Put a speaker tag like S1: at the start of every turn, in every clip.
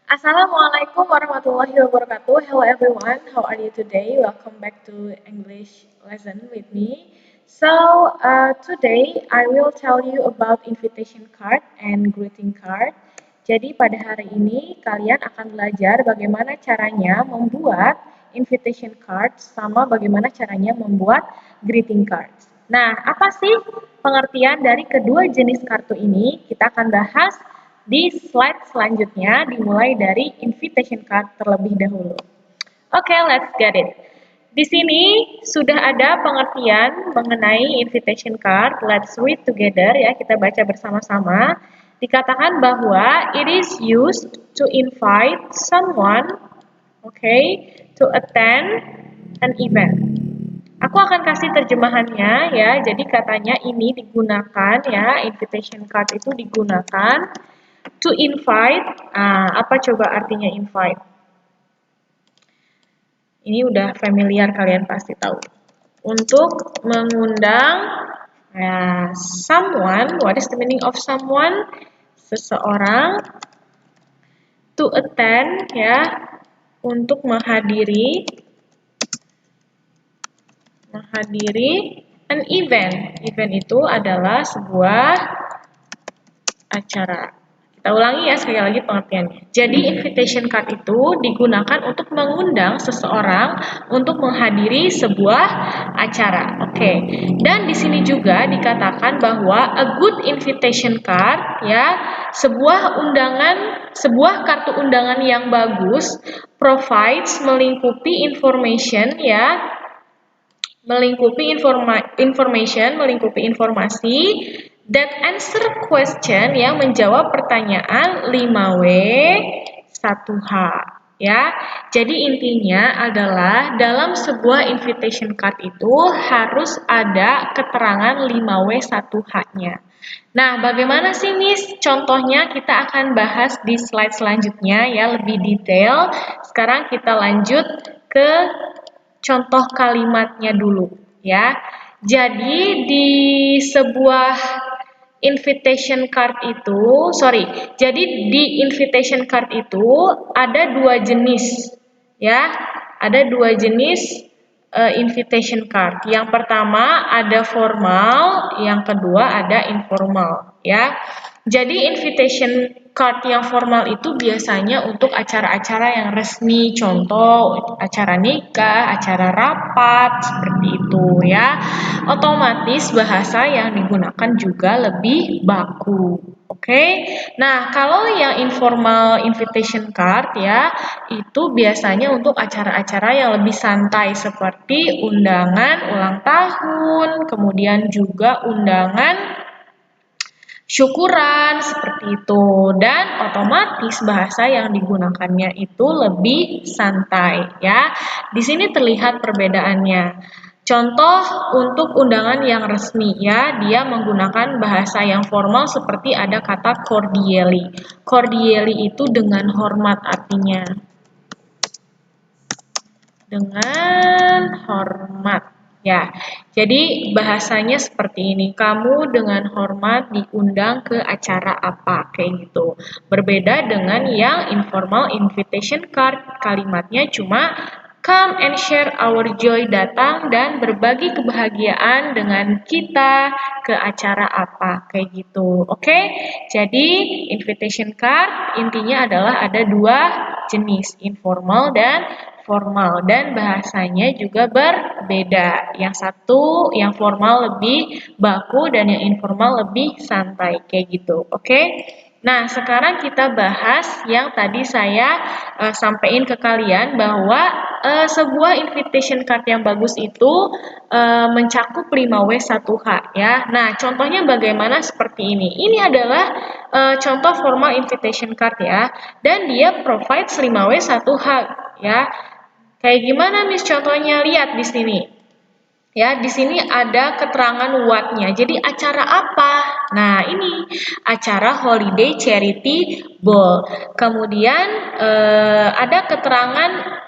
S1: Assalamualaikum warahmatullahi wabarakatuh. Hello everyone, how are you today? Welcome back to English lesson with me. Today I will tell you about invitation card and greeting card. Jadi pada hari ini kalian akan belajar bagaimana caranya membuat invitation card sama bagaimana caranya membuat greeting cards. Nah, apa sih pengertian dari kedua jenis kartu ini? Kita akan bahas di slide selanjutnya, dimulai dari invitation card terlebih dahulu. Oke, let's get it. Di sini sudah ada pengertian mengenai invitation card. Let's read together ya, kita baca bersama-sama. Dikatakan bahwa it is used to invite someone, okay, to attend an event. Aku akan kasih terjemahannya ya. Jadi katanya ini digunakan ya, invitation card itu digunakan to invite. Apa coba artinya invite? Ini udah familiar, kalian pasti tahu. Untuk mengundang someone, what is the meaning of someone? Seseorang. To attend ya, untuk menghadiri an event. Event itu adalah sebuah acara. Kita ulangi ya sekali lagi pengertiannya. Jadi invitation card itu digunakan untuk mengundang seseorang untuk menghadiri sebuah acara. Oke. Dan di sini juga dikatakan bahwa a good invitation card ya, sebuah kartu undangan yang bagus provides melingkupi information ya, melingkupi informasi that answer question yang menjawab pertanyaan 5W 1H ya. Jadi intinya adalah dalam sebuah invitation card itu harus ada keterangan 5W 1H-nya. Nah, bagaimana sih Miss? Contohnya kita akan bahas di slide selanjutnya ya, lebih detail. Sekarang kita lanjut ke contoh kalimatnya dulu ya. Jadi di sebuah invitation card itu, jadi di invitation card itu ada dua jenis ya. Ada dua jenis invitation card. Yang pertama ada formal, yang kedua ada informal ya. Jadi invitation card yang formal itu biasanya untuk acara-acara yang resmi, contoh acara nikah, acara rapat, seperti itu ya. Otomatis bahasa yang digunakan juga lebih baku. Oke. Nah, kalau yang informal invitation card ya, itu biasanya untuk acara-acara yang lebih santai seperti undangan ulang tahun, kemudian juga undangan syukuran seperti itu, dan otomatis bahasa yang digunakannya itu lebih santai ya. Di sini terlihat perbedaannya. Contoh untuk undangan yang resmi ya, dia menggunakan bahasa yang formal seperti ada kata cordially. Cordially itu dengan hormat artinya. Dengan hormat. Ya, jadi bahasanya seperti ini. Kamu dengan hormat diundang ke acara apa, kayak gitu. Berbeda dengan yang informal invitation card, kalimatnya cuma come and share our joy, datang dan berbagi kebahagiaan dengan kita ke acara apa, kayak gitu. Oke, jadi invitation card intinya adalah ada dua jenis, informal dan formal, dan bahasanya juga berbeda. Yang satu, yang formal lebih baku dan yang informal lebih santai, kayak gitu. Oke? Nah, sekarang kita bahas yang tadi saya sampaikan ke kalian bahwa sebuah invitation card yang bagus itu mencakup 5W 1H ya. Nah, contohnya bagaimana seperti ini. Ini adalah contoh formal invitation card ya, dan dia provides 5W 1H ya. Kayak gimana Miss contohnya? Lihat di sini. Ya, di sini ada keterangan what-nya. Jadi acara apa? Nah, ini acara holiday charity ball. Kemudian ada keterangan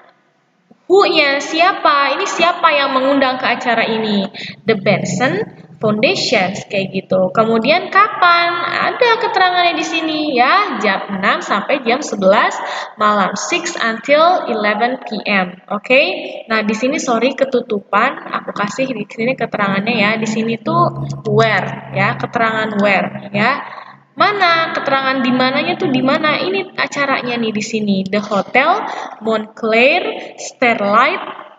S1: who-nya, siapa? Ini siapa yang mengundang ke acara ini? The Benson foundations kayak gitu. Kemudian kapan? Ada keterangannya di sini ya, jam 6 sampai jam 11 malam, 6 until 11 p.m. Oke. Nah, di sini sorry ketutupan, aku kasih di sini keterangannya ya. Di sini tuh where ya, keterangan where ya. Mana keterangan di mananya tuh di mana? Ini acaranya nih di sini. The Hotel Montclair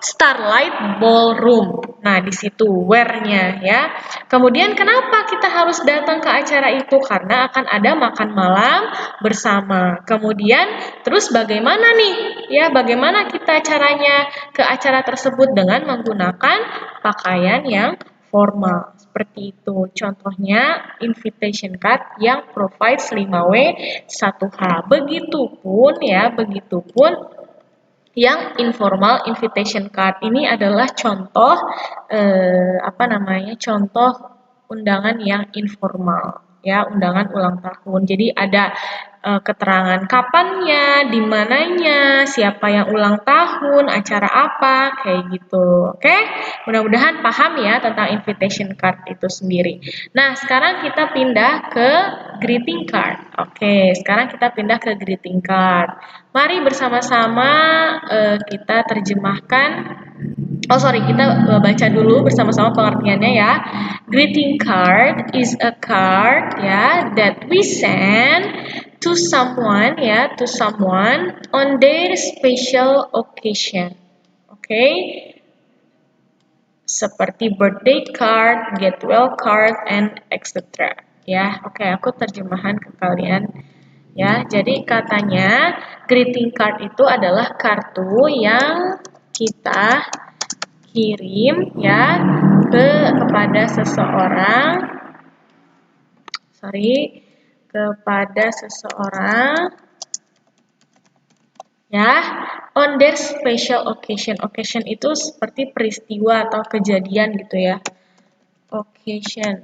S1: Starlight Ballroom. Nah, di situ where-nya ya. Kemudian kenapa kita harus datang ke acara itu? Karena akan ada makan malam bersama. Kemudian terus bagaimana nih? Ya, bagaimana kita caranya ke acara tersebut dengan menggunakan pakaian yang formal. Seperti itu. Contohnya invitation card yang provides 5W 1H. Begitupun ya, begitupun yang informal invitation card ini adalah contoh contoh undangan yang informal ya, undangan ulang tahun. Jadi ada keterangan kapannya, di mananya, siapa yang ulang tahun, acara apa, kayak gitu. Oke? Mudah-mudahan paham ya tentang invitation card itu sendiri. Nah, sekarang kita pindah ke greeting card. Oke, sekarang kita pindah ke greeting card. Mari bersama-sama kita terjemahkan. Kita baca dulu bersama-sama pengertiannya ya. Greeting card is a card ya that we send to someone on their special occasion. Oke. Seperti birthday card, get well card, and etc. Ya, oke, aku terjemahan ke kalian. Ya, jadi katanya greeting card itu adalah kartu yang kita kirim ya kepada seseorang ya on their special occasion. Occasion itu seperti peristiwa atau kejadian gitu ya. Occasion.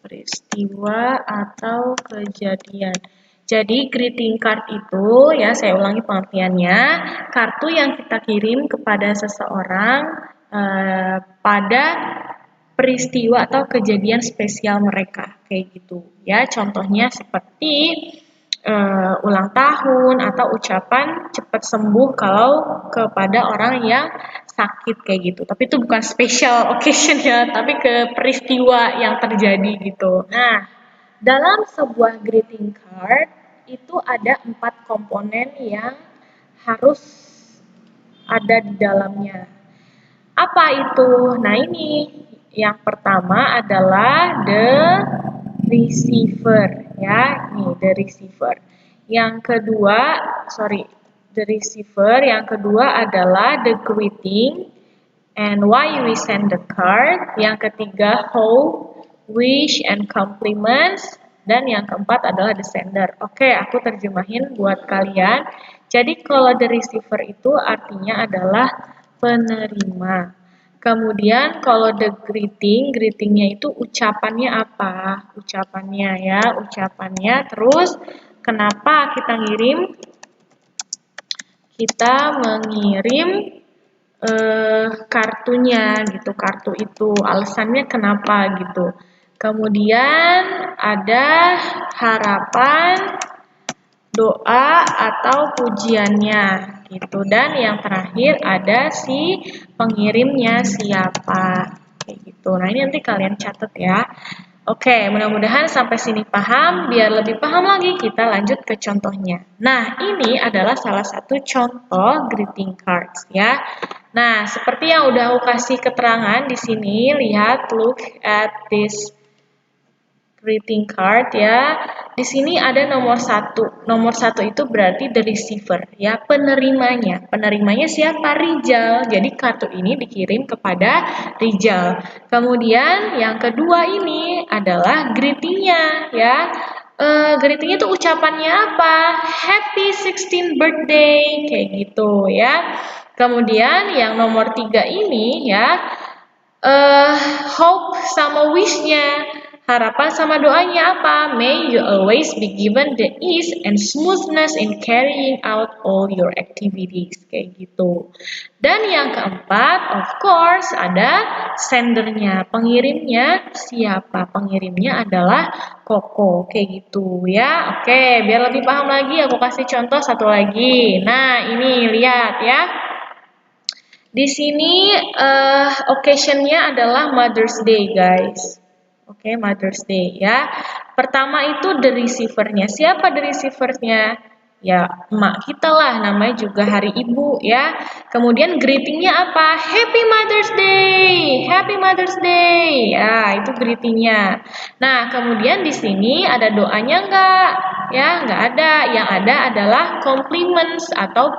S1: Peristiwa atau kejadian. Jadi greeting card itu ya, saya ulangi pengertiannya, kartu yang kita kirim kepada seseorang pada peristiwa atau kejadian spesial mereka kayak gitu ya. Contohnya seperti ulang tahun atau ucapan cepat sembuh kalau kepada orang yang sakit kayak gitu. Tapi itu bukan special occasion ya, tapi ke peristiwa yang terjadi gitu. Nah, dalam sebuah greeting card itu ada 4 komponen yang harus ada di dalamnya. Apa itu? Nah, ini yang pertama adalah the receiver ya, nih the receiver. Yang kedua adalah the greeting and why we send the card. Yang ketiga how, wish, and compliments. Dan yang keempat adalah the sender. Oke, aku terjemahin buat kalian. Jadi kalau the receiver itu artinya adalah penerima. Kemudian kalau the greetingnya itu ucapannya apa? Ucapannya. Terus kenapa kita ngirim? Kita mengirim kartunya gitu, kartu itu alasannya kenapa gitu. Kemudian ada harapan, doa atau pujiannya gitu, dan yang terakhir ada si pengirimnya siapa kayak gitu. Nah, ini nanti kalian catat ya. Oke, mudah-mudahan sampai sini paham. Biar lebih paham lagi, kita lanjut ke contohnya. Nah, ini adalah salah satu contoh greeting cards ya. Nah, seperti yang udah aku kasih keterangan di sini, lihat, look at this greeting card ya. Di sini ada nomor 1. Nomor 1 itu berarti the receiver ya, penerimanya. Penerimanya siapa? Rijal. Jadi kartu ini dikirim kepada Rijal. Kemudian yang kedua ini adalah greetingnya ya. Greetingnya itu ucapannya apa? Happy 16th birthday kayak gitu ya. Kemudian yang nomor 3 ini ya, hope sama wish-nya. Harapan sama doanya apa? May you always be given the ease and smoothness in carrying out all your activities. Kayak gitu. Dan yang keempat, of course, ada sendernya. Pengirimnya siapa? Pengirimnya adalah Koko. Kayak gitu ya. Oke, biar lebih paham lagi, aku kasih contoh satu lagi. Nah, ini lihat ya. Di sini occasion-nya adalah Mother's Day, guys. Oke, Mother's Day ya. Pertama itu the receiver-nya. Siapa the receiver-nya? Ya, emak kita lah, namanya juga hari ibu ya. Kemudian greeting-nya apa? Happy Mother's Day. Happy Mother's Day. Ya, itu greeting-nya. Nah, kemudian di sini ada doanya enggak? Ya, enggak ada. Yang ada adalah compliments atau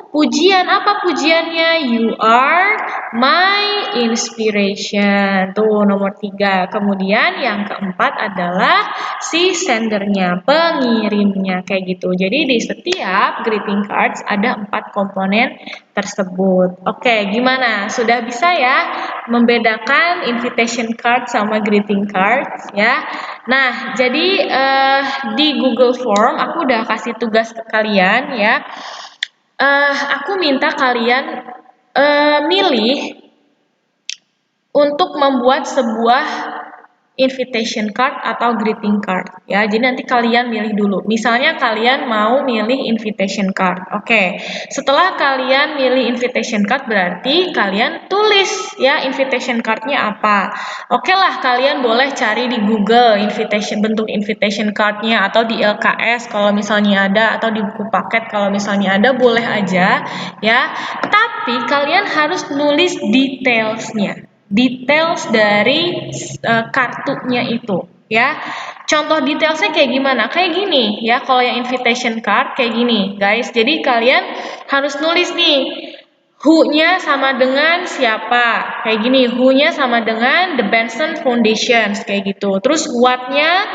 S1: pujian. Apa pujiannya? You are my inspiration. Tuh, nomor 3. Kemudian yang keempat adalah si sendernya, pengirimnya. Kayak gitu. Jadi di setiap greeting cards ada 4 komponen tersebut. Oke, gimana? Sudah bisa ya membedakan invitation card sama greeting cards ya? Nah, jadi di Google Form aku udah kasih tugas ke kalian ya. Aku minta kalian milih untuk membuat sebuah invitation card atau greeting card ya. Jadi nanti kalian milih dulu. Misalnya kalian mau milih invitation card. Oke. Setelah kalian milih invitation card berarti kalian tulis ya invitation cardnya apa. Oke lah, kalian boleh cari di Google bentuk invitation cardnya atau di LKS kalau misalnya ada, atau di buku paket kalau misalnya ada, boleh aja ya. Tapi kalian harus nulis detailsnya. Details dari kartunya itu ya. Contoh detailsnya kayak gimana? Kayak gini ya, kalau yang invitation card kayak gini guys. Jadi kalian harus nulis nih, who-nya sama dengan siapa, kayak gini. Who-nya sama dengan The Benson Foundation, kayak gitu. Terus what-nya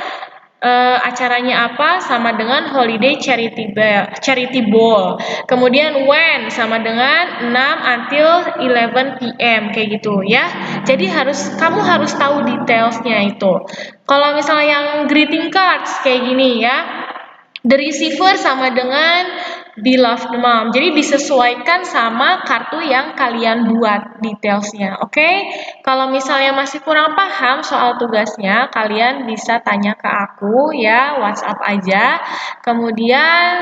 S1: acaranya apa, sama dengan Holiday Charity Ball. Kemudian when sama dengan 6 until 11 PM kayak gitu ya. Jadi kamu harus tahu detailsnya itu. Kalau misalnya yang greeting cards kayak gini ya, the receiver sama dengan beloved mom. Jadi disesuaikan sama kartu yang kalian buat detailsnya. Oke? Kalau misalnya masih kurang paham soal tugasnya, kalian bisa tanya ke aku ya, WhatsApp aja. Kemudian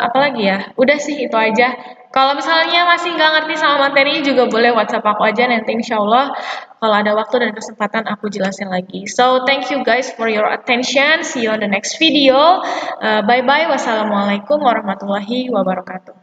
S1: apa lagi ya? Udah sih itu aja. Kalau misalnya masih nggak ngerti sama materinya juga boleh WhatsApp aku aja, nanti insya Allah kalau ada waktu dan kesempatan aku jelasin lagi. So thank you guys for your attention. See you on the next video. Bye bye. Wassalamualaikum warahmatullahi wabarakatuh.